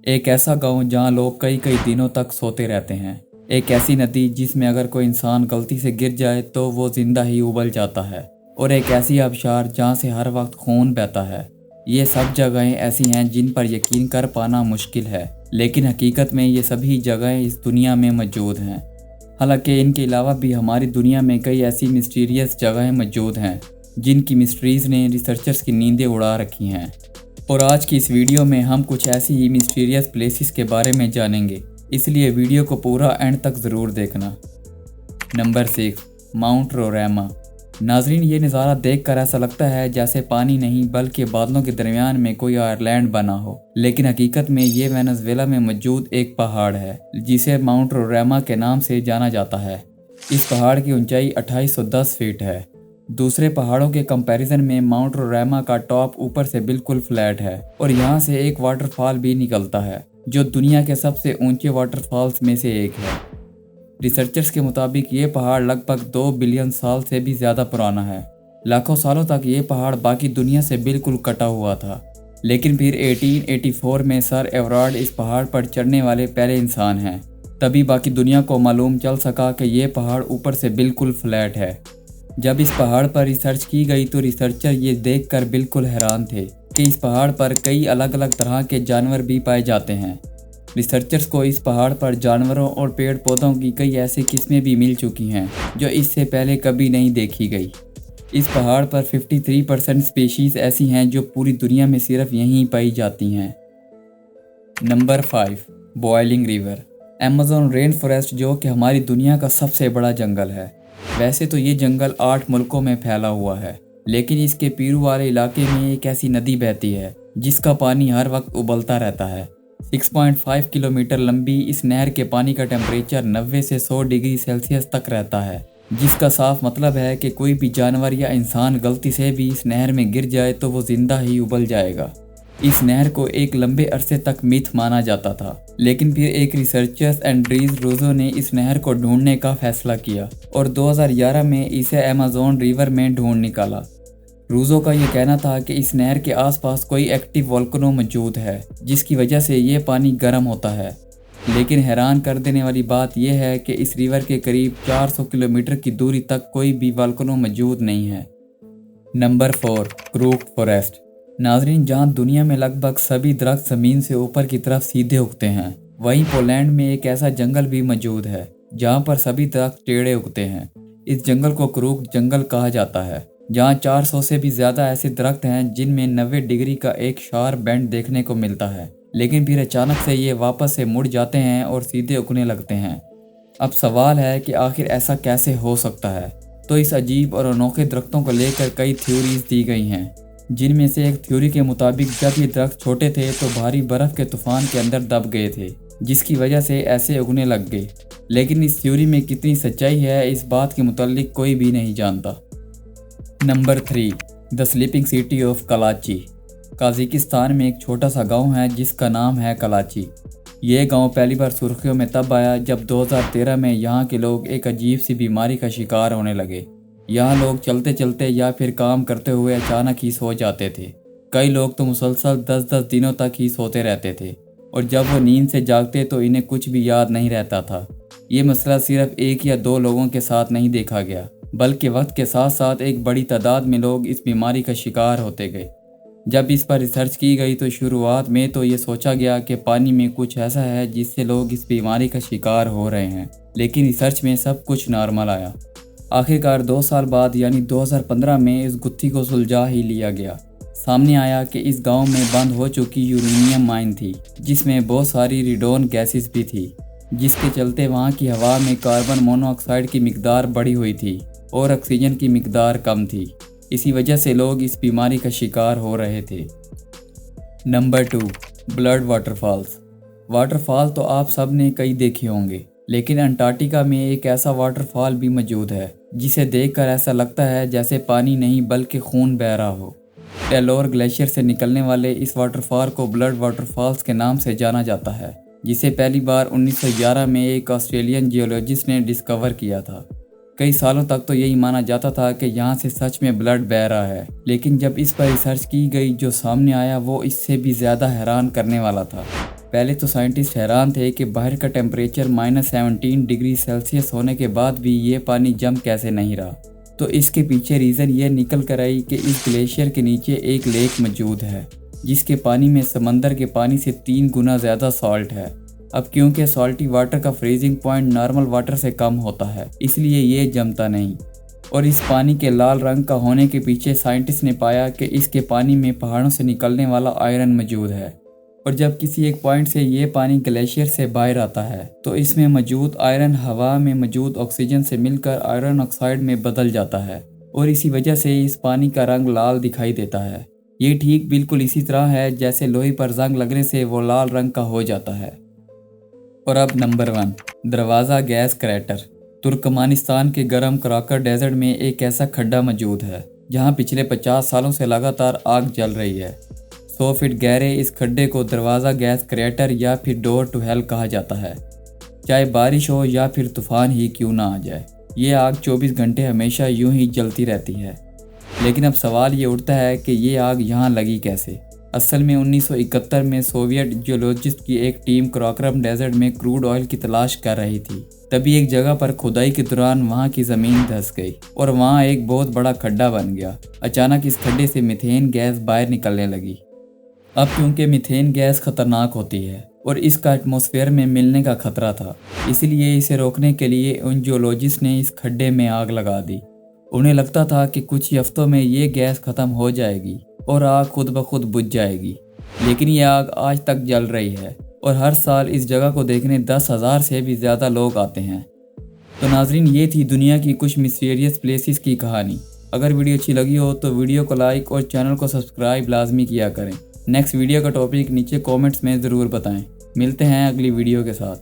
एक ऐसा गांव जहां लोग कई कई दिनों तक सोते रहते हैं। एक ऐसी नदी जिसमें अगर कोई इंसान गलती से गिर जाए तो वो जिंदा ही उबल जाता है। और एक ऐसी आबशार जहां से हर वक्त खून बहता है। ये सब जगहें ऐसी हैं जिन पर यकीन कर पाना मुश्किल है, लेकिन हकीकत में ये सभी जगहें इस दुनिया में मौजूद हैं। हालांकि इनके अलावा भी हमारी दुनिया में कई ऐसी मिस्टीरियस जगहें मौजूद हैं जिनकी मिस्ट्रीज़ ने रिसर्चर्स की नींदें उड़ा रखी हैं। और आज की इस वीडियो में हम कुछ ऐसी ही मिस्टीरियस प्लेसेस के बारे में जानेंगे, इसलिए वीडियो को पूरा एंड तक ज़रूर देखना। Number 6, mount Roraima. नाजरीन, ये नज़ारा देखकर ऐसा लगता है जैसे पानी नहीं बल्कि बादलों के दरमियान में कोई आयरलैंड बना हो, लेकिन हकीकत में ये वेनेजुएला में मौजूद एक पहाड़ है जिसे माउंट रोरामा के नाम से जाना जाता है। इस पहाड़ की ऊंचाई 2810 फीट है। दूसरे पहाड़ों के कंपैरिजन में माउंट रोरामा का टॉप ऊपर से बिल्कुल फ्लैट है और यहाँ से एक वाटरफॉल भी निकलता है जो दुनिया के सबसे ऊंचे वाटरफॉल्स में से एक है। रिसर्चर्स के मुताबिक ये पहाड़ लगभग 2 बिलियन साल से भी ज़्यादा पुराना है। लाखों सालों तक ये पहाड़ बाकी दुनिया से बिल्कुल कटा हुआ था, लेकिन फिर 1884 में सर एवरार्ड इस पहाड़ पर चढ़ने वाले पहले इंसान हैं। तभी बाकी दुनिया को मालूम चल सका कि ये पहाड़ ऊपर से बिल्कुल फ्लैट है। जब इस पहाड़ पर रिसर्च की गई तो रिसर्चर ये देखकर बिल्कुल हैरान थे कि इस पहाड़ पर कई अलग अलग तरह के जानवर भी पाए जाते हैं। रिसर्चर्स को इस पहाड़ पर जानवरों और पेड़ पौधों की कई ऐसी किस्में भी मिल चुकी हैं जो इससे पहले कभी नहीं देखी गई। इस पहाड़ पर 53% स्पीशीज़ ऐसी हैं जो पूरी दुनिया में सिर्फ यहीं पाई जाती हैं। Number 5, boiling river. Amazon rain forest जो कि हमारी दुनिया का सबसे बड़ा जंगल है। वैसे तो ये जंगल 8 मुल्कों में फैला हुआ है, लेकिन इसके पीरू वाले इलाके में एक ऐसी नदी बहती है जिसका पानी हर वक्त उबलता रहता है। 6.5 किलोमीटर लंबी इस नहर के पानी का टेम्परेचर 90 से 100 डिग्री सेल्सियस तक रहता है, जिसका साफ मतलब है कि कोई भी जानवर या इंसान गलती से भी इस नहर में गिर जाए तो वो जिंदा ही उबल जाएगा। इस नहर को एक लंबे अरसे तक मिथ माना जाता था, लेकिन फिर एक रिसर्चर्स एंड्रीज रूजो ने इस नहर को ढूंढने का फैसला किया और 2011 में इसे अमेज़न रिवर में ढूंढ निकाला। रूजो का यह कहना था कि इस नहर के आसपास कोई एक्टिव वोल्केनो मौजूद है जिसकी वजह से ये पानी गर्म होता है, लेकिन हैरान कर देने वाली बात यह है कि इस रिवर के करीब 400 किलोमीटर की दूरी तक कोई भी वोल्केनो मौजूद नहीं है। Number 4, crook forest. नाजरीन, जहाँ दुनिया में लगभग सभी दरख्त ज़मीन से ऊपर की तरफ सीधे उगते हैं, वहीं पोलैंड में एक ऐसा जंगल भी मौजूद है जहाँ पर सभी दरख्त टेढ़े उगते हैं। इस जंगल को क्रूक जंगल कहा जाता है, जहाँ 400 से भी ज़्यादा ऐसे दरख्त हैं जिनमें 90 डिग्री का एक शार्प बेंड देखने को मिलता है, लेकिन फिर अचानक से ये वापस से मुड़ जाते हैं और सीधे उगने लगते हैं। अब सवाल है कि आखिर ऐसा कैसे हो सकता है। तो इस अजीब और अनोखे दरख्तों को लेकर कई थ्योरीज दी गई हैं, जिनमें से एक थ्योरी के मुताबिक जब ये दरख्त छोटे थे तो भारी बर्फ़ के तूफान के अंदर दब गए थे, जिसकी वजह से ऐसे उगने लग गए। लेकिन इस थ्योरी में कितनी सच्चाई है इस बात के मुतालिक कोई भी नहीं जानता। Number 3, the sleeping city of Kalachi. Kazakhstan में एक छोटा सा गांव है जिसका नाम है कलाची। ये गांव पहली बार सुर्खियों में तब आया जब 2013 में यहाँ के लोग एक अजीब सी बीमारी का शिकार होने लगे। यहाँ लोग चलते चलते या फिर काम करते हुए अचानक ही सो जाते थे। कई लोग तो मुसलसल 10-10 दिनों तक ही सोते रहते थे और जब वो नींद से जागते तो इन्हें कुछ भी याद नहीं रहता था। ये मसला सिर्फ 1 या 2 लोगों के साथ नहीं देखा गया, बल्कि वक्त के साथ साथ एक बड़ी तादाद में लोग इस बीमारी का शिकार होते गए। जब इस पर रिसर्च की गई तो शुरुआत में तो ये सोचा गया कि पानी में कुछ ऐसा है जिससे लोग इस बीमारी का शिकार हो रहे हैं, लेकिन रिसर्च में सब कुछ नॉर्मल आया। आखिरकार 2 साल बाद यानी 2015 में इस गुत्थी को सुलझा ही लिया गया। सामने आया कि इस गांव में बंद हो चुकी यूरेनियम माइन थी जिसमें बहुत सारी रेडोन गैसेस भी थी, जिसके चलते वहां की हवा में कार्बन मोनोऑक्साइड की मिकदार बढ़ी हुई थी और ऑक्सीजन की मिकदार कम थी। इसी वजह से लोग इस बीमारी का शिकार हो रहे थे। Number 2, blood waterfalls. वाटरफॉल तो आप सब ने कई देखे होंगे, लेकिन अंटार्कटिका में एक ऐसा वाटरफॉल भी मौजूद है जिसे देखकर ऐसा लगता है जैसे पानी नहीं बल्कि खून बह रहा हो। टेलोर ग्लेशियर से निकलने वाले इस वाटरफॉल को ब्लड वाटरफॉल्स के नाम से जाना जाता है, जिसे पहली बार 1911 में एक ऑस्ट्रेलियन जियोलॉजिस्ट ने डिस्कवर किया था। कई सालों तक तो यही माना जाता था कि यहाँ से सच में ब्लड बह रहा है, लेकिन जब इस पर रिसर्च की गई जो सामने आया वो इससे भी ज़्यादा हैरान करने वाला था। पहले तो साइंटिस्ट हैरान थे कि बाहर का टेम्परेचर -17 डिग्री सेल्सियस होने के बाद भी ये पानी जम कैसे नहीं रहा। तो इसके पीछे रीज़न ये निकल कर आई कि इस ग्लेशियर के नीचे एक लेक मौजूद है जिसके पानी में समंदर के पानी से 3 गुना ज़्यादा सॉल्ट है। अब क्योंकि सॉल्टी वाटर का फ्रीजिंग पॉइंट नॉर्मल वाटर से कम होता है, इसलिए ये जमता नहीं। और इस पानी के लाल रंग का होने के पीछे साइंटिस्ट ने पाया कि इसके पानी में पहाड़ों से निकलने वाला आयरन मौजूद है। और जब किसी एक पॉइंट से ये पानी ग्लेशियर से बाहर आता है तो इसमें मौजूद आयरन हवा में मौजूद ऑक्सीजन से मिलकर आयरन ऑक्साइड में बदल जाता है और इसी वजह से इस पानी का रंग लाल दिखाई देता है। ये ठीक बिल्कुल इसी तरह है जैसे लोहे पर जंग लगने से वो लाल रंग का हो जाता है। और अब नंबर 1, दरवाज़ा गैस क्रैटर। तुर्कमानिस्तान के गर्म कराकर डेजर्ट में एक ऐसा खड्डा मौजूद है जहां पिछले 50 सालों से लगातार आग जल रही है। 100 फीट गहरे इस खड्डे को दरवाज़ा गैस क्रैटर या फिर डोर टू हेल कहा जाता है। चाहे बारिश हो या फिर तूफान ही क्यों ना आ जाए, ये आग 24 घंटे हमेशा यूं ही जलती रहती है। लेकिन अब सवाल ये उठता है कि ये आग यहाँ लगी कैसे। असल में 1971 में सोवियत जियोलॉजिस्ट की एक टीम कराकोरम डेजर्ट में क्रूड ऑयल की तलाश कर रही थी। तभी एक जगह पर खुदाई के दौरान वहाँ की ज़मीन धंस गई और वहाँ एक बहुत बड़ा खड्डा बन गया। अचानक इस खड्डे से मीथेन गैस बाहर निकलने लगी। अब क्योंकि मीथेन गैस खतरनाक होती है और इसका एटमॉस्फेयर में मिलने का खतरा था, इसलिए इसे रोकने के लिए उन जियोलॉजिस्ट ने इस खड्डे में आग लगा दी। उन्हें लगता था कि कुछ ही हफ्तों में ये गैस ख़त्म हो जाएगी और आग खुद ब खुद बुझ जाएगी। लेकिन ये आग आज तक जल रही है और हर साल इस जगह को देखने 10,000 से भी ज़्यादा लोग आते हैं। तो नाजरीन, ये थी दुनिया की कुछ मिस्टीरियस प्लेसेस की कहानी। अगर वीडियो अच्छी लगी हो तो वीडियो को लाइक और चैनल को सब्सक्राइब लाजमी किया करें। नेक्स्ट वीडियो का टॉपिक नीचे कमेंट्स में ज़रूर बताएं। मिलते हैं अगली वीडियो के साथ।